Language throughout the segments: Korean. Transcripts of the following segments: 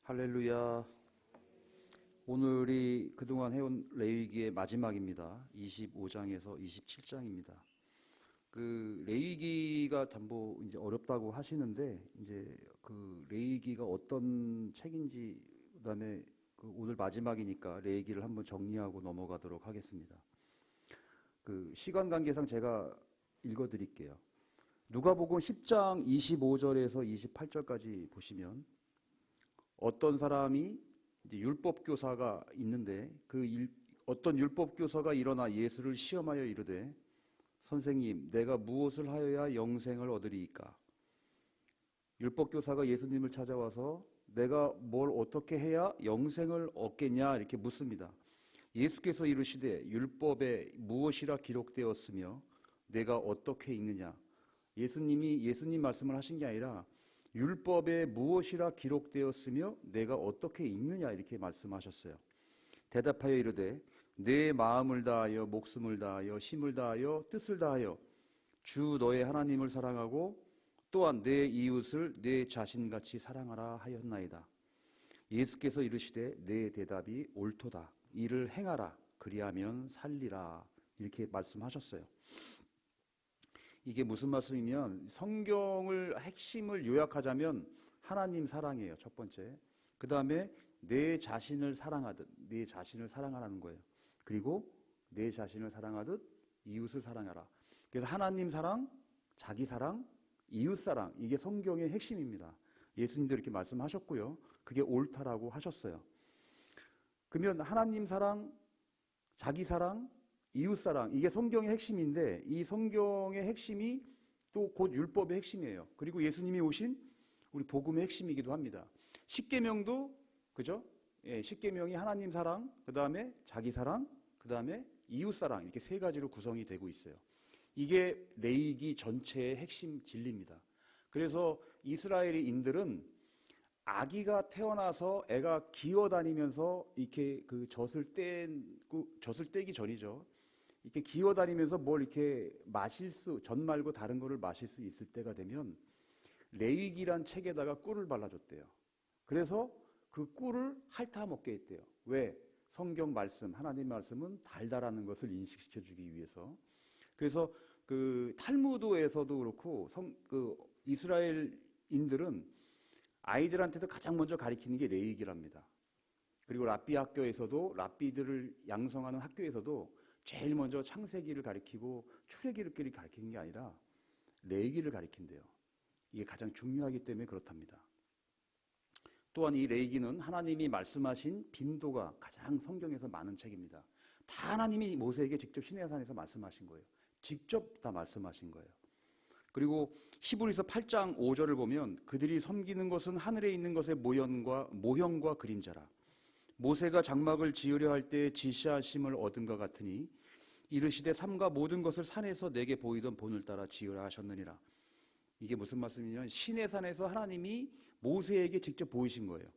할렐루야. 오늘이 그동안 해온 레위기의 마지막입니다. 25장에서 27장입니다. 그 레위기가 담보 이제 어렵다고 하시는데, 이제 그 레위기가 어떤 책인지, 그다음에 그 오늘 마지막이니까 레위기를 한번 정리하고 넘어가도록 하겠습니다. 그 시간 관계상 제가 읽어 드릴게요. 누가복음 10장 25절에서 28절까지 보시면, 어떤 사람이 이제 율법 교사가 있는데 어떤 율법 교사가 일어나 예수를 시험하여 이르되, 선생님, 내가 무엇을 하여야 영생을 얻으리이까? 율법 교사가 예수님을 찾아와서 내가 뭘 어떻게 해야 영생을 얻겠냐 이렇게 묻습니다. 예수께서 이르시되, 율법에 무엇이라 기록되었으며 내가 어떻게 읽느냐? 예수님 말씀을 하신 게 아니라 율법에 무엇이라 기록되었으며 내가 어떻게 읽느냐 이렇게 말씀하셨어요. 대답하여 이르되, 내 마음을 다하여 목숨을 다하여 힘을 다하여 뜻을 다하여 주 너의 하나님을 사랑하고 또한 내 이웃을 내 자신같이 사랑하라 하였나이다. 예수께서 이르시되, 내 대답이 옳도다. 이를 행하라. 그리하면 살리라. 이렇게 말씀하셨어요. 이게 무슨 말씀이면, 성경을 핵심을 요약하자면 하나님 사랑이에요. 첫 번째. 그 다음에 내 자신을 사랑하듯, 내 자신을 사랑하라는 거예요. 그리고 내 자신을 사랑하듯 이웃을 사랑하라. 그래서 하나님 사랑, 자기 사랑, 이웃 사랑, 이게 성경의 핵심입니다. 예수님도 이렇게 말씀하셨고요. 그게 옳다라고 하셨어요. 그러면 하나님 사랑, 자기 사랑, 이웃사랑, 이게 성경의 핵심인데, 이 성경의 핵심이 또 곧 율법의 핵심이에요. 그리고 예수님이 오신 우리 복음의 핵심이기도 합니다. 십계명도 그죠? 예, 십계명이 하나님 사랑, 그 다음에 자기 사랑, 그 다음에 이웃사랑, 이렇게 세 가지로 구성이 되고 있어요. 이게 레위기 전체의 핵심 진리입니다. 그래서 이스라엘인들은 아기가 태어나서 애가 기어다니면서 이렇게 그 젖을 떼기 전이죠. 이렇게 기어다니면서 뭘 이렇게 젖 말고 다른 거를 마실 수 있을 때가 되면 레위기란 책에다가 꿀을 발라줬대요. 그래서 그 꿀을 핥아 먹게 했대요. 왜? 성경 말씀, 하나님 말씀은 달달하는 것을 인식시켜 주기 위해서. 그래서 그 탈무드에서도 그렇고 이스라엘인들은 아이들한테서 가장 먼저 가르치는 게 레위기랍니다. 그리고 랍비들을 양성하는 학교에서도 제일 먼저 창세기를 가르치고 출애굽기를 가르치는 게 아니라 레위기를 가르친대요. 이게 가장 중요하기 때문에 그렇답니다. 또한 이 레위기는 하나님이 말씀하신 빈도가 가장 성경에서 많은 책입니다. 다 하나님이 모세에게 직접 시내산에서 말씀하신 거예요. 직접 다 말씀하신 거예요. 그리고 히브리서 8장 5절을 보면, 그들이 섬기는 것은 하늘에 있는 것의 모형과 그림자라. 모세가 장막을 지으려 할 때 지시하심을 얻은 것 같으니 이르시되, 삼가 모든 것을 산에서 내게 보이던 본을 따라 지으라 하셨느니라. 이게 무슨 말씀이냐면, 시내산에서 하나님이 모세에게 직접 보이신 거예요.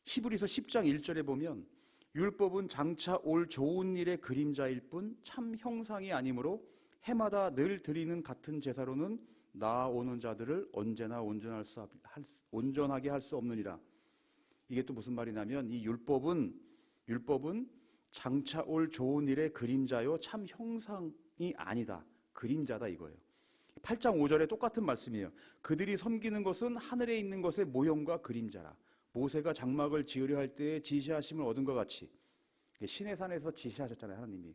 히브리서 10장 1절에 보면, 율법은 장차 올 좋은 일의 그림자일 뿐 참 형상이 아니므로 해마다 늘 드리는 같은 제사로는 나아오는 자들을 언제나 온전하게 할 수 없느니라. 이게 또 무슨 말이냐면, 이 율법은 장차 올 좋은 일의 그림자요 참 형상이 아니다. 그림자다 이거예요. 8장 5절에 똑같은 말씀이에요. 그들이 섬기는 것은 하늘에 있는 것의 모형과 그림자라. 모세가 장막을 지으려 할 때에 지시하심을 얻은 것 같이. 시내산에서 지시하셨잖아요, 하나님이.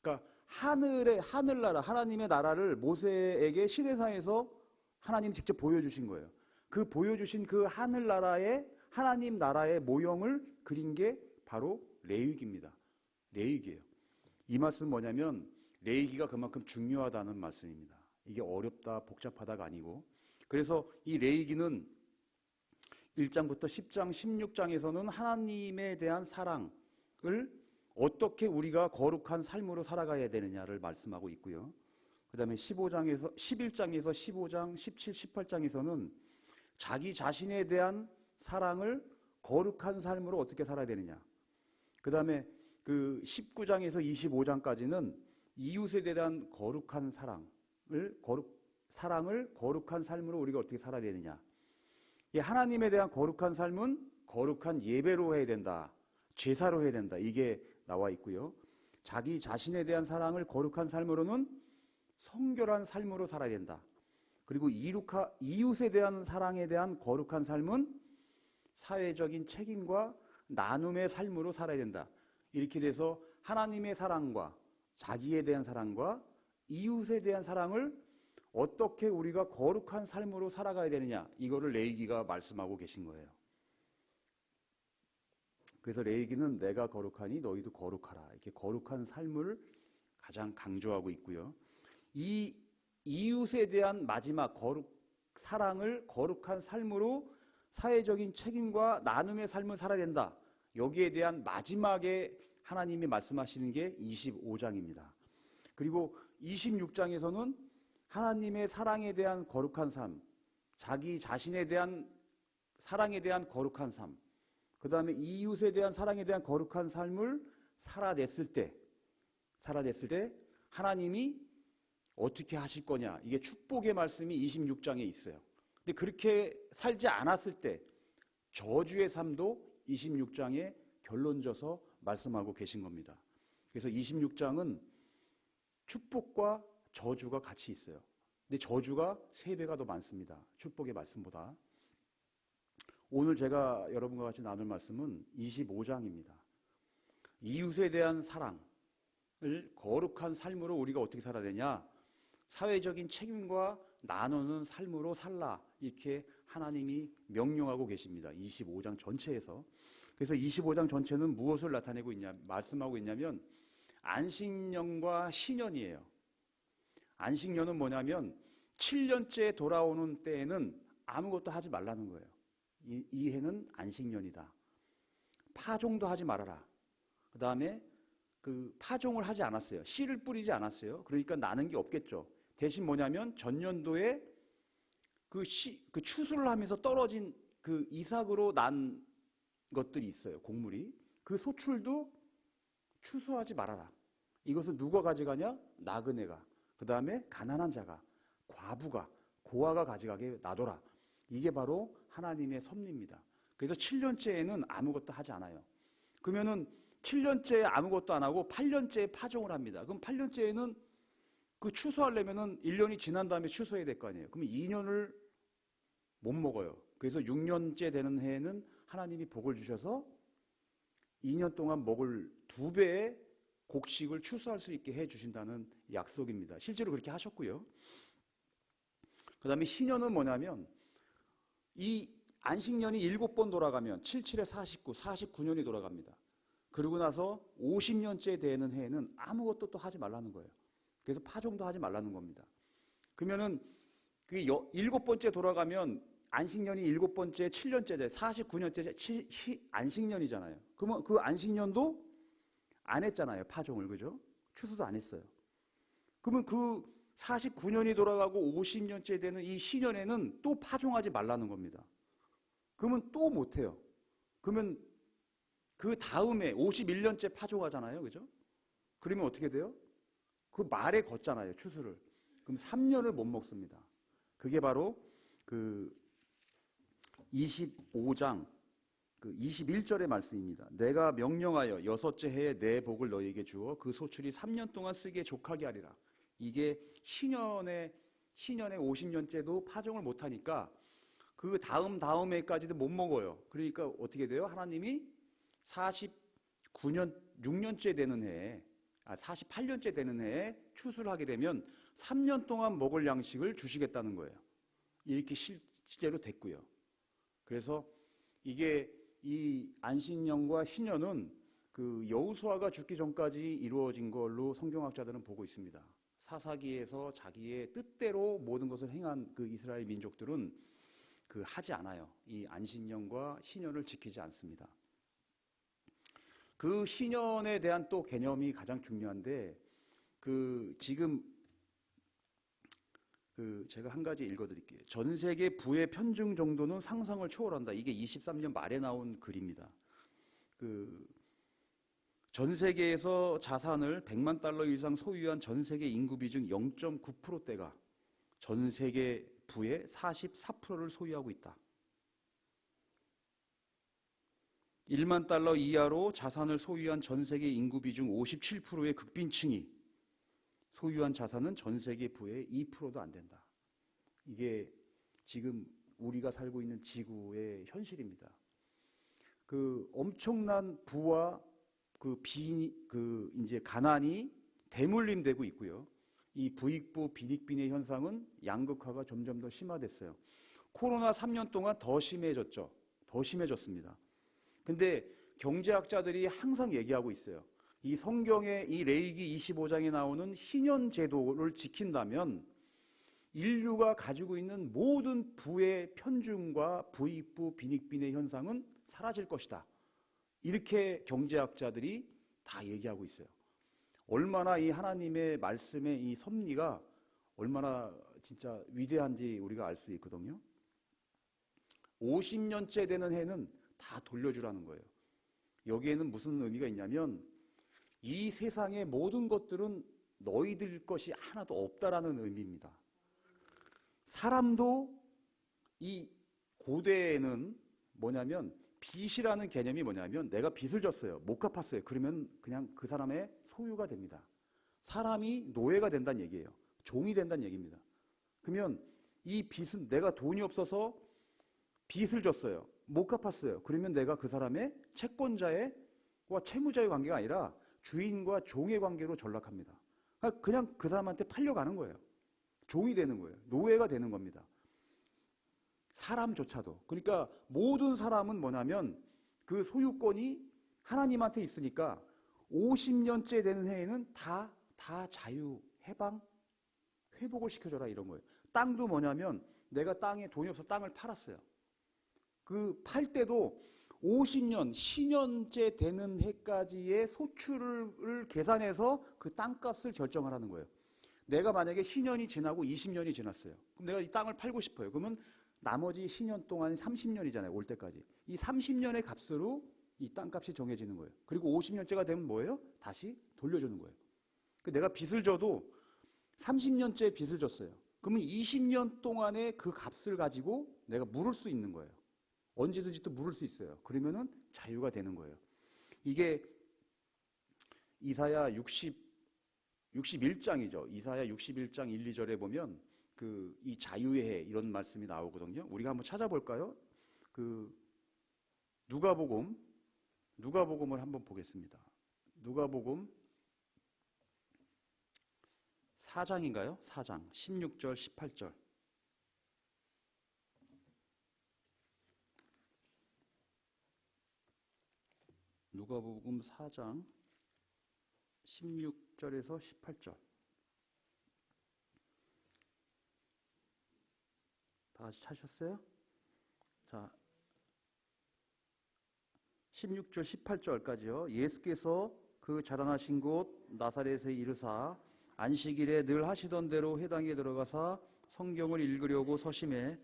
그러니까 하늘나라, 하나님의 나라를 모세에게 시내산에서 하나님 직접 보여주신 거예요. 그 보여주신 그 하늘나라의, 하나님 나라의 모형을 그린 게 바로 레위기입니다. 레위기예요. 이 말씀은 뭐냐면, 레위기가 그만큼 중요하다는 말씀입니다. 이게 어렵다, 복잡하다가 아니고. 그래서 이 레위기는 1장부터 10장, 16장에서는 하나님에 대한 사랑을 어떻게 우리가 거룩한 삶으로 살아가야 되느냐를 말씀하고 있고요. 그 다음에 11장에서 15장, 17, 18장에서는 자기 자신에 대한 사랑을 거룩한 삶으로 어떻게 살아야 되느냐. 그 다음에 그 19장에서 25장까지는 이웃에 대한 거룩한 사랑을 거룩한 삶으로 우리가 어떻게 살아야 되느냐. 하나님에 대한 거룩한 삶은 거룩한 예배로 해야 된다. 제사로 해야 된다. 이게 나와 있고요. 자기 자신에 대한 사랑을 거룩한 삶으로는 성결한 삶으로 살아야 된다. 그리고 이웃에 대한 사랑에 대한 거룩한 삶은 사회적인 책임과 나눔의 삶으로 살아야 된다. 이렇게 돼서 하나님의 사랑과 자기에 대한 사랑과 이웃에 대한 사랑을 어떻게 우리가 거룩한 삶으로 살아가야 되느냐, 이거를 레위기가 말씀하고 계신 거예요. 그래서 레위기는 내가 거룩하니 너희도 거룩하라, 이렇게 거룩한 삶을 가장 강조하고 있고요. 이 이웃에 대한 마지막 사랑을 거룩한 삶으로 사회적인 책임과 나눔의 삶을 살아야 된다. 여기에 대한 마지막에 하나님이 말씀하시는 게 25장입니다. 그리고 26장에서는 하나님의 사랑에 대한 거룩한 삶, 자기 자신에 대한 사랑에 대한 거룩한 삶, 그 다음에 이웃에 대한 사랑에 대한 거룩한 삶을 살아냈을 때 하나님이 어떻게 하실 거냐, 이게 축복의 말씀이 26장에 있어요. 근데 그렇게 살지 않았을 때 저주의 삶도 26장에 결론져서 말씀하고 계신 겁니다. 그래서 26장은 축복과 저주가 같이 있어요. 근데 저주가 3배가 더 많습니다. 축복의 말씀보다. 오늘 제가 여러분과 같이 나눌 말씀은 25장입니다. 이웃에 대한 사랑을 거룩한 삶으로 우리가 어떻게 살아야 되냐, 사회적인 책임과 나누는 삶으로 살라, 이렇게 하나님이 명령하고 계십니다. 25장 전체에서. 그래서 25장 전체는 무엇을 나타내고 말씀하고 있냐면 안식년과 신년이에요. 안식년은 뭐냐면 7년째 돌아오는 때에는 아무것도 하지 말라는 거예요. 이 해는 안식년이다. 파종도 하지 말아라. 그 다음에 파종을 하지 않았어요. 씨를 뿌리지 않았어요. 그러니까 나는 게 없겠죠. 대신 뭐냐면 전년도에 그 추수를 하면서 떨어진 그 이삭으로 난 것들이 있어요. 곡물이. 그 소출도 추수하지 말아라. 이것을 누가 가져가냐? 나그네가. 그 다음에 가난한 자가, 과부가, 고아가 가져가게 놔둬라. 이게 바로 하나님의 섭리입니다. 그래서 7년째에는 아무것도 하지 않아요. 그러면은 7년째에 아무것도 안 하고 8년째에 파종을 합니다. 그럼 8년째에는 그 추수하려면은 1년이 지난 다음에 추수해야 될 거 아니에요. 그러면 2년을 못 먹어요. 그래서 6년째 되는 해에는 하나님이 복을 주셔서 2년 동안 먹을 2배의 곡식을 추수할 수 있게 해주신다는 약속입니다. 실제로 그렇게 하셨고요. 그 다음에 신년은 뭐냐면 이 안식년이 7번 돌아가면 7, 7에 49, 49년이 돌아갑니다. 그러고 나서 50년째 되는 해에는 아무것도 또 하지 말라는 거예요. 그래서 파종도 하지 말라는 겁니다. 그러면은 그 7번째 돌아가면 안식년이 7번째, 7년째, 49년째 안식년이잖아요. 그러면 그 안식년도 안 했잖아요. 파종을. 그죠? 추수도 안 했어요. 그러면 그 49년이 돌아가고 50년째 되는 이 신년에는 또 파종하지 말라는 겁니다. 그러면 또 못해요. 그러면 그 다음에 51년째 파종하잖아요. 그죠? 그러면 어떻게 돼요? 그 말에 걷잖아요. 추수를. 그럼 3년을 못 먹습니다. 그게 바로 그 25장 21절의 말씀입니다. 내가 명령하여 6째 해에 내 복을 너희에게 주어 그 소출이 3년 동안 쓰기에 족하게 하리라. 이게 신년에 50년째도 파종을 못하니까 그 다음 해까지도 못 먹어요. 그러니까 어떻게 돼요? 하나님이 49년 6년째 되는 해에 48년째 되는 해에 추수를 하게 되면 3년 동안 먹을 양식을 주시겠다는 거예요. 이렇게 실제로 됐고요. 그래서 이게 이 안식년과 신년은 그 여호수아가 죽기 전까지 이루어진 걸로 성경학자들은 보고 있습니다. 사사기에서 자기의 뜻대로 모든 것을 행한 그 이스라엘 민족들은 하지 않아요. 이 안식년과 신년을 지키지 않습니다. 그 신년에 대한 또 개념이 가장 중요한데 지금 제가 한 가지 읽어드릴게요. 전 세계 부의 편중 정도는 상상을 초월한다. 이게 23년 말에 나온 글입니다. 전 세계에서 자산을 100만 달러 이상 소유한 전 세계 인구 비중 0.9%대가 전 세계 부의 44%를 소유하고 있다. 1만 달러 이하로 자산을 소유한 전 세계 인구 비중 57%의 극빈층이 소유한 자산은 전 세계 부의 2%도 안 된다. 이게 지금 우리가 살고 있는 지구의 현실입니다. 그 엄청난 부와 이제 가난이 대물림되고 있고요. 이 부익부 빈익빈의 현상은 양극화가 점점 더 심화됐어요. 코로나 3년 동안 더 심해졌죠. 더 심해졌습니다. 근데 경제학자들이 항상 얘기하고 있어요. 이 성경의 이 레위기 25장에 나오는 희년 제도를 지킨다면 인류가 가지고 있는 모든 부의 편중과 부익부 빈익빈의 현상은 사라질 것이다. 이렇게 경제학자들이 다 얘기하고 있어요. 얼마나 이 하나님의 말씀의 이 섭리가 얼마나 진짜 위대한지 우리가 알 수 있거든요. 50년째 되는 해는 다 돌려주라는 거예요. 여기에는 무슨 의미가 있냐면 이 세상의 모든 것들은 너희들 것이 하나도 없다라는 의미입니다. 사람도 이 고대에는 뭐냐면 빚이라는 개념이 뭐냐면 내가 빚을 졌어요. 못 갚았어요. 그러면 그냥 그 사람의 소유가 됩니다. 사람이 노예가 된다는 얘기예요. 종이 된다는 얘기입니다. 그러면 이 빚은 내가 돈이 없어서 빚을 졌어요. 못 갚았어요. 그러면 내가 그 사람의 채권자와 채무자의 관계가 아니라 주인과 종의 관계로 전락합니다. 그냥 그 사람한테 팔려가는 거예요. 종이 되는 거예요. 노예가 되는 겁니다. 사람조차도. 그러니까 모든 사람은 뭐냐면 그 소유권이 하나님한테 있으니까 50년째 되는 해에는 다 자유, 해방, 회복을 시켜줘라 이런 거예요. 땅도 뭐냐면 내가 땅에 돈이 없어서 땅을 팔았어요. 그 팔 때도 50년, 신년째 되는 해까지의 소출을 계산해서 그 땅값을 결정하라는 거예요. 내가 만약에 신년이 지나고 20년이 지났어요. 그럼 내가 이 땅을 팔고 싶어요. 그러면 나머지 신년 동안 30년이잖아요. 올 때까지. 이 30년의 값으로 이 땅값이 정해지는 거예요. 그리고 50년째가 되면 뭐예요? 다시 돌려주는 거예요. 내가 빚을 져도 30년째 빚을 졌어요. 그러면 20년 동안의 그 값을 가지고 내가 물을 수 있는 거예요. 언제든지 또 물을 수 있어요. 그러면은 자유가 되는 거예요. 이게 이사야 61장이죠. 이사야 61장 1, 2절에 보면 이 자유의 해 이런 말씀이 나오거든요. 우리가 한번 찾아볼까요? 누가복음을 한번 보겠습니다. 누가복음 4장인가요? 4장 16절 18절. 누가복음 4장 16절에서 18절. 다시 찾으셨어요? 자, 16절 18절까지요. 예수께서 그 자라나신 곳 나사렛에 이르사 안식일에 늘 하시던 대로 회당에 들어가사 성경을 읽으려고 서심해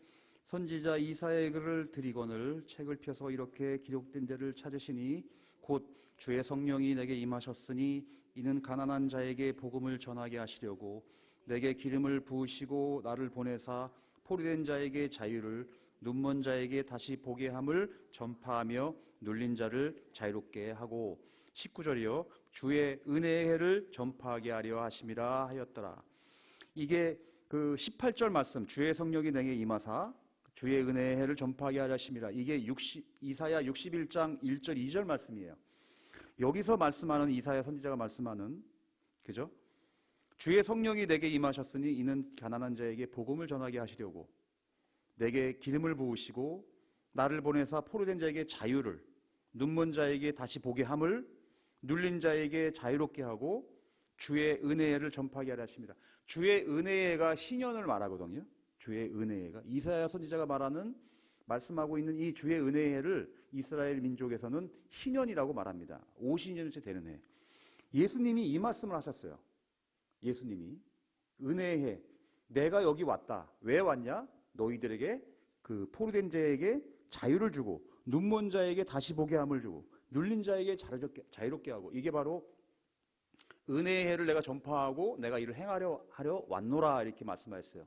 선지자 이사야의 글을 드리거늘 책을 펴서 이렇게 기록된 데를 찾으시니 곧 주의 성령이 내게 임하셨으니 이는 가난한 자에게 복음을 전하게 하시려고 내게 기름을 부으시고 나를 보내사 포로된 자에게 자유를 눈먼 자에게 다시 보게 함을 전파하며 눌린 자를 자유롭게 하고 19절이요 주의 은혜의 해를 전파하게 하려 하심이라 하였더라. 이게 그 18절 말씀 주의 성령이 내게 임하사 주의 은혜의 해를 전파하게 하려 하심이라. 이게 이사야 61장 1절 2절 말씀이에요. 여기서 말씀하는 이사야 선지자가 말씀하는 그죠? 주의 성령이 내게 임하셨으니 이는 가난한 자에게 복음을 전하게 하시려고 내게 기름을 부으시고 나를 보내사 포로된 자에게 자유를 눈먼 자에게 다시 보게 함을 눌린 자에게 자유롭게 하고 주의 은혜를 전파하게 하려 하십니다. 주의 은혜가 신년을 말하거든요. 주의 은혜가 이사야 선지자가 말씀하고 있는 이 주의 은혜를 이스라엘 민족에서는 신년이라고 말합니다. 50년째 되는 해. 예수님이 이 말씀을 하셨어요. 예수님이 은혜의 해. 내가 여기 왔다. 왜 왔냐? 너희들에게 그 포로된 자에게 자유를 주고 눈먼 자에게 다시 보게 함을 주고 눌린 자에게 자유롭게 하고 이게 바로 은혜의 해를 내가 전파하고 내가 이를 행하려 왔노라 이렇게 말씀하셨어요.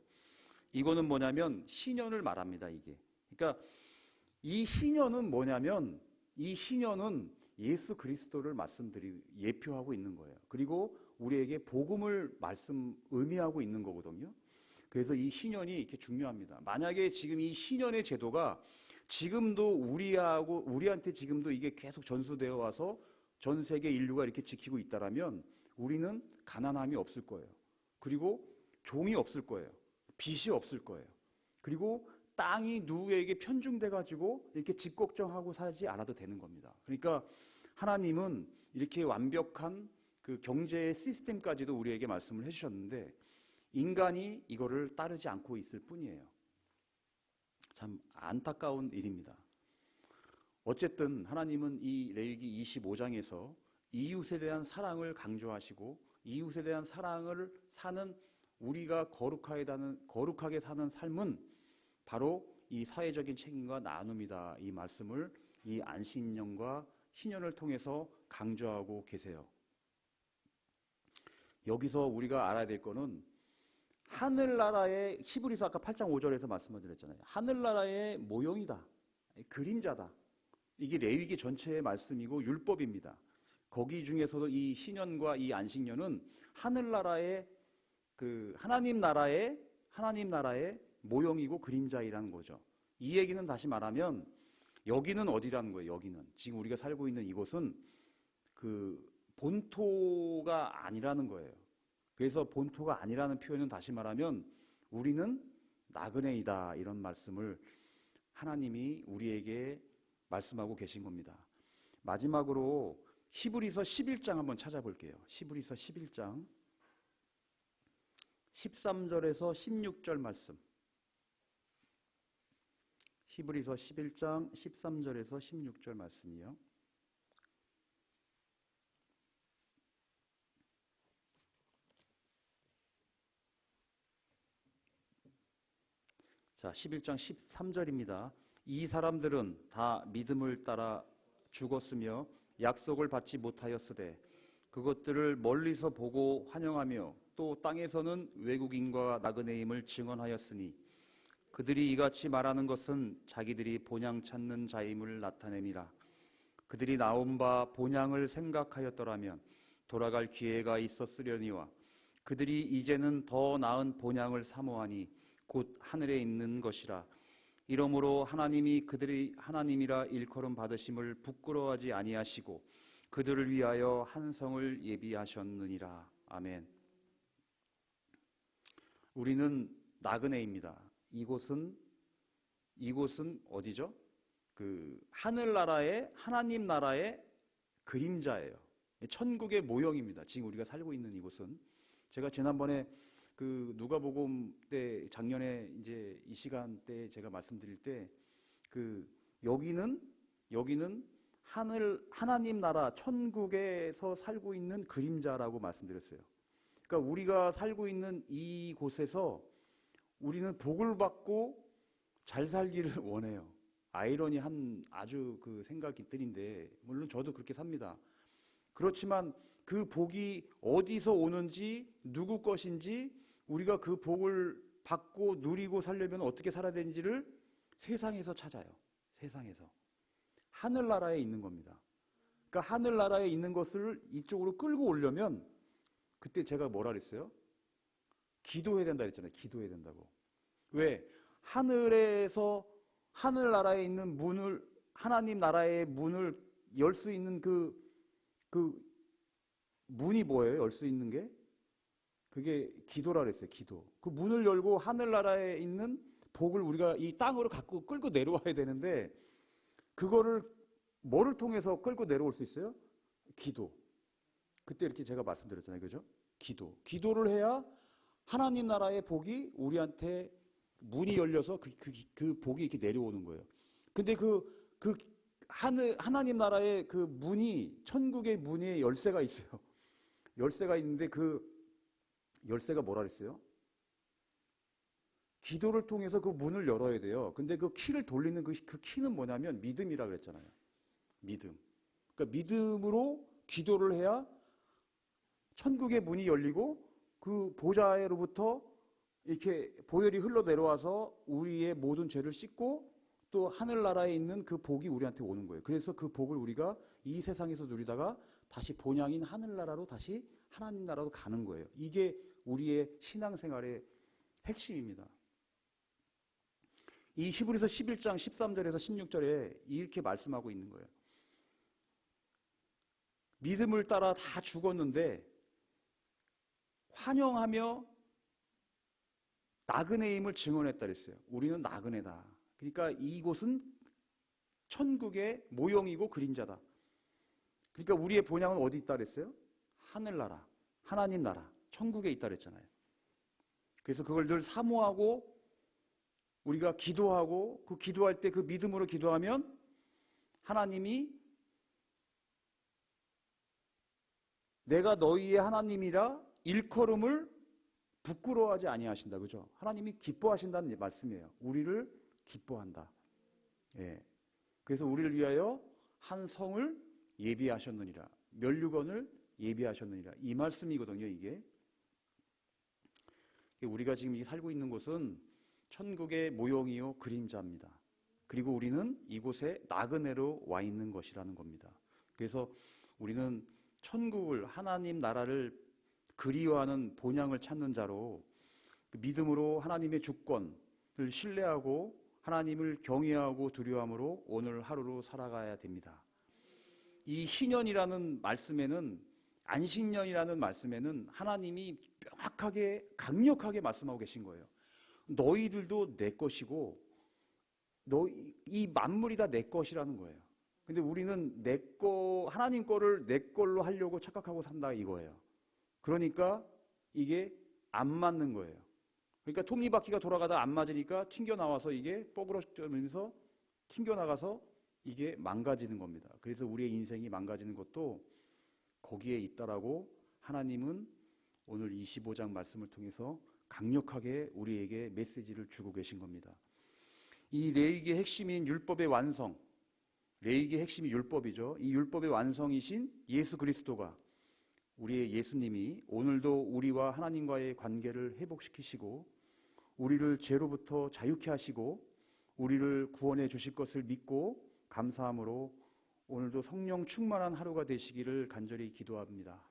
이거는 뭐냐면 신년을 말합니다. 이게. 그러니까 이 신년은 뭐냐면 이 신년은 예수 그리스도를 예표하고 있는 거예요. 그리고 우리에게 복음을 의미하고 있는 거거든요. 그래서 이 신년이 이렇게 중요합니다. 만약에 지금 이 신년의 제도가 지금도 우리한테 지금도 이게 계속 전수되어 와서 전 세계 인류가 이렇게 지키고 있다라면 우리는 가난함이 없을 거예요. 그리고 종이 없을 거예요. 빚이 없을 거예요. 그리고 땅이 누구에게 편중돼 가지고 이렇게 집 걱정하고 살지 않아도 되는 겁니다. 그러니까 하나님은 이렇게 완벽한 그 경제의 시스템까지도 우리에게 말씀을 해주셨는데 인간이 이거를 따르지 않고 있을 뿐이에요. 참 안타까운 일입니다. 어쨌든 하나님은 이 레위기 25장에서 이웃에 대한 사랑을 강조하시고 이웃에 대한 사랑을 사는 우리가 거룩하게 사는 삶은 바로 이 사회적인 책임과 나눔이다. 이 말씀을 이 안식년과 신년을 통해서 강조하고 계세요. 여기서 우리가 알아야 될 거는 하늘나라의 히브리서 아까 8장 5절에서 말씀을 드렸잖아요. 하늘나라의 모형이다. 그림자다. 이게 레위기 전체의 말씀이고 율법입니다. 거기 중에서도 이 신년과 이 안식년은 하늘나라의 그 하나님 나라의 모형이고 그림자이라는 거죠. 이 얘기는 다시 말하면 여기는 어디라는 거예요. 여기는 지금 우리가 살고 있는 이곳은 그 본토가 아니라는 거예요. 그래서 본토가 아니라는 표현은 다시 말하면 우리는 나그네이다 이런 말씀을 하나님이 우리에게 말씀하고 계신 겁니다. 마지막으로 히브리서 11장 한번 찾아볼게요. 히브리서 11장 13절에서 16절 말씀. 히브리서 11장 13절에서 16절 말씀이요. 자, 11장 13절입니다. 이 사람들은 다 믿음을 따라 죽었으며 약속을 받지 못하였으되 그것들을 멀리서 보고 환영하며 또 땅에서는 외국인과 나그네임을 증언하였으니 그들이 이같이 말하는 것은 자기들이 본향 찾는 자임을 나타냄이라. 그들이 나온 바 본향을 생각하였더라면 돌아갈 기회가 있었으려니와 그들이 이제는 더 나은 본향을 사모하니 곧 하늘에 있는 것이라. 이러므로 하나님이 그들이 하나님이라 일컬음 받으심을 부끄러워하지 아니하시고 그들을 위하여 한 성을 예비하셨느니라. 아멘. 우리는 나그네입니다. 이곳은 어디죠? 그 하늘나라의 하나님 나라의 그림자예요. 천국의 모형입니다. 지금 우리가 살고 있는 이곳은 제가 지난번에 그 누가복음 때 작년에 이제 이 시간 때 제가 말씀드릴 때 그 여기는 하나님 나라 천국에서 살고 있는 그림자라고 말씀드렸어요. 그러니까 우리가 살고 있는 이곳에서 우리는 복을 받고 잘 살기를 원해요. 아이러니한 아주 그 생각들인데 물론 저도 그렇게 삽니다. 그렇지만 그 복이 어디서 오는지 누구 것인지 우리가 그 복을 받고 누리고 살려면 어떻게 살아야 되는지를 세상에서 찾아요. 세상에서. 하늘나라에 있는 겁니다. 그러니까 하늘나라에 있는 것을 이쪽으로 끌고 오려면 그때 제가 뭐라 그랬어요? 기도해야 된다 그랬잖아요. 기도해야 된다고. 왜? 하늘에서 하늘나라에 있는 문을 하나님 나라의 문을 열 수 있는 그 문이 뭐예요? 열 수 있는 게? 그게 기도라 그랬어요. 기도. 그 문을 열고 하늘나라에 있는 복을 우리가 이 땅으로 갖고 끌고 내려와야 되는데 그거를 뭐를 통해서 끌고 내려올 수 있어요? 기도. 그때 이렇게 제가 말씀드렸잖아요. 그죠? 기도. 기도를 해야 하나님 나라의 복이 우리한테 문이 열려서 그 복이 이렇게 내려오는 거예요. 근데 하나님 나라의 그 문이, 천국의 문에 열쇠가 있어요. 열쇠가 있는데 그 열쇠가 뭐라 그랬어요? 기도를 통해서 그 문을 열어야 돼요. 근데 그 키를 돌리는 그 키는 뭐냐면 믿음이라 그랬잖아요. 믿음. 그러니까 믿음으로 기도를 해야 천국의 문이 열리고 그 보좌로부터 이렇게 보혈이 흘러 내려와서 우리의 모든 죄를 씻고 또 하늘나라에 있는 그 복이 우리한테 오는 거예요. 그래서 그 복을 우리가 이 세상에서 누리다가 다시 본향인 하늘나라로 다시 하나님 나라로 가는 거예요. 이게 우리의 신앙생활의 핵심입니다. 이 히브리서 11장 13절에서 16절에 이렇게 말씀하고 있는 거예요. 믿음을 따라 다 죽었는데 환영하며 나그네임을 증언했다 그랬어요. 우리는 나그네다. 그러니까 이곳은 천국의 모형이고 그림자다. 그러니까 우리의 본향은 어디 있다 그랬어요? 하늘나라, 하나님 나라, 천국에 있다 그랬잖아요. 그래서 그걸 늘 사모하고 우리가 기도하고 그 기도할 때 그 믿음으로 기도하면 하나님이 내가 너희의 하나님이라 일컬음을 부끄러워하지 아니하신다. 그죠? 하나님이 기뻐하신다는 말씀이에요. 우리를 기뻐한다. 예. 그래서 우리를 위하여 한 성을 예비하셨느니라. 면류관을 예비하셨느니라. 이 말씀이거든요, 이게. 우리가 지금 살고 있는 곳은 천국의 모형이요 그림자입니다. 그리고 우리는 이곳에 나그네로 와 있는 것이라는 겁니다. 그래서 우리는 천국을, 하나님 나라를 그리워하는 본향을 찾는 자로 믿음으로 하나님의 주권을 신뢰하고 하나님을 경외하고 두려워함으로 오늘 하루로 살아가야 됩니다. 이 희년이라는 말씀에는, 안식년이라는 말씀에는 하나님이 명확하게 강력하게 말씀하고 계신 거예요. 너희들도 내 것이고 이 만물이 다 내 것이라는 거예요. 근데 우리는 하나님 거를 내 걸로 하려고 착각하고 산다 이거예요. 그러니까 이게 안 맞는 거예요. 그러니까 톱니바퀴가 돌아가다 안 맞으니까 튕겨나와서 이게 뻐그러지면서 튕겨나가서 이게 망가지는 겁니다. 그래서 우리의 인생이 망가지는 것도 거기에 있다라고 하나님은 오늘 25장 말씀을 통해서 강력하게 우리에게 메시지를 주고 계신 겁니다. 이 레위기의 핵심인 율법의 완성, 레위기의 핵심이 율법이죠. 이 율법의 완성이신 예수 그리스도가, 우리의 예수님이 오늘도 우리와 하나님과의 관계를 회복시키시고 우리를 죄로부터 자유케 하시고 우리를 구원해 주실 것을 믿고 감사함으로 오늘도 성령 충만한 하루가 되시기를 간절히 기도합니다.